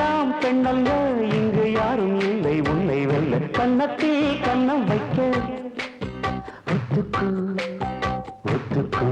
பெண்ணெல்லாம் பெண்ணல்ல இங்கு யாரும் இல்லை உன்னை வெல்ல கன்னத்தில் கன்னம் வைக்க ஒத்துக்கு ஒத்துக்கு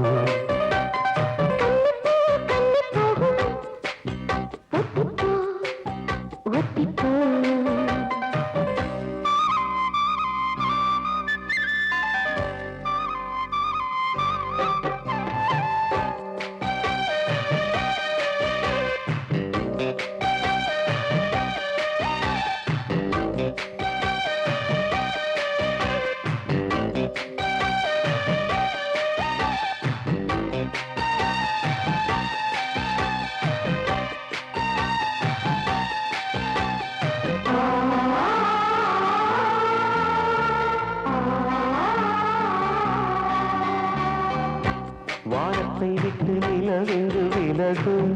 வானத்தை விட்டு நிலவெங்கு விலகும்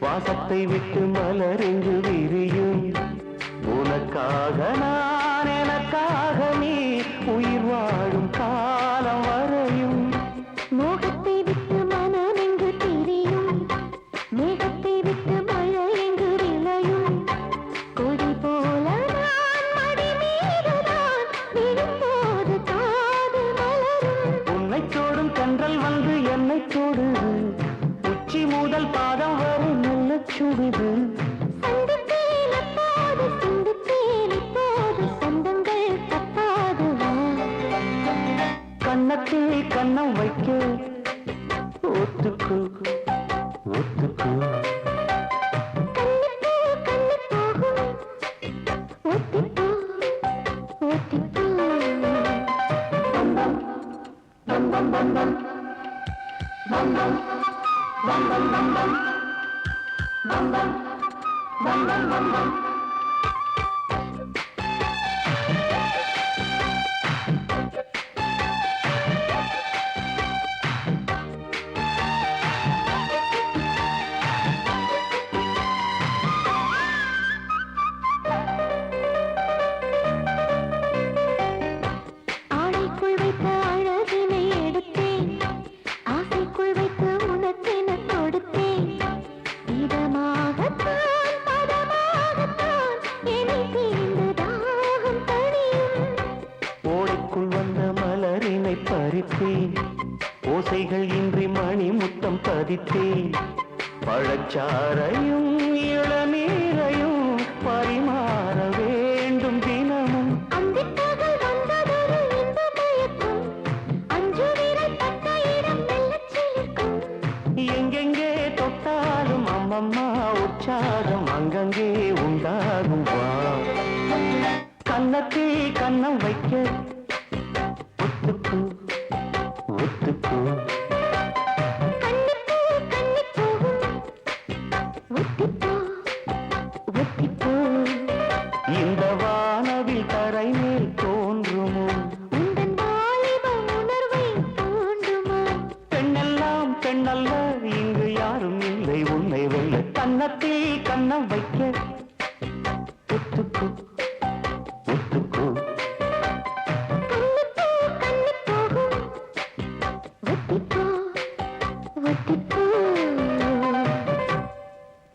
வாசத்தை விட்டு மலரெங்கு விரியும் உனக்காக நான் எனக்காக நீ உயிர் வாழும் காலம் வரையும் மோகத்தை விட்டு மனம் எங்கு திரியும் மேகத்தை விட்டு மழை எங்கு விளையும் கொடி போல நான் மடி மீதுதான் விழும்போது காது மலரும் உன்னை சோடும் கன்றல் வந்து என்னை சோடுது உச்சி முதல் பாதம் வரை நல்ல சுடுது சந்திப்பேன் அப்போது சிந்திப்பேன் இப்போது சொந்தங்கள் தப்பாது கன்னத்தில் கன்னம் வைக்க ஒத்துக்கு ஒத்துக்கு கண்ணு போகும் ஒத்திப்போ ஒத்திப்போ பம்பம் பம்பம் பம்பம் பம்பம் பம்பம் பம்பம் பம்பம் பம்பம் பம்பம் ஆடைக்குள் வைத்த அழகினை எடுத்தேன் ஆசைக்குள் வைத்து உனக்கென கொடுத்தேன் இதமாகத்தான் பதமாகத்தான் என்னை தீர்ந்து தாகம் தணியும் ஓடைக்குள் வந்த மலரினை பறித்தேன் ஓசைகள் இன்றி மணி முத்தம் பதித்தேன் பழச்சாரையும் இளநீரையும் பரிமாற வேண்டும் தினமும் அந்திப்பகல் வந்ததொரு இன்ப மயக்கம் அஞ்சு விரல் பட்ட இடம் மெல்லச் சிலிர்க்கும் எங்கெங்கே தொட்டாலும் அம்மம்மா உற்சாகம் அங்கங்கே உண்டாகும் வா கன்னத்தில் கன்னம் வைக்க ஒத்துக்கு ஒத்துக்கு கண்ணு போகும் ஒத்திப்போ ஒத்திப்போ இந்த வானவில் தரை மேல் தோன்றுமோ உந்தன் வாலிப உணர்வை தூண்டுமா பெண்ணெல்லாம் பெண்ணல்ல இங்கு யாரும் இல்லை உன்னை வெல்ல கன்னத்தில் கன்னம் வைக்க ஒத்துக்கு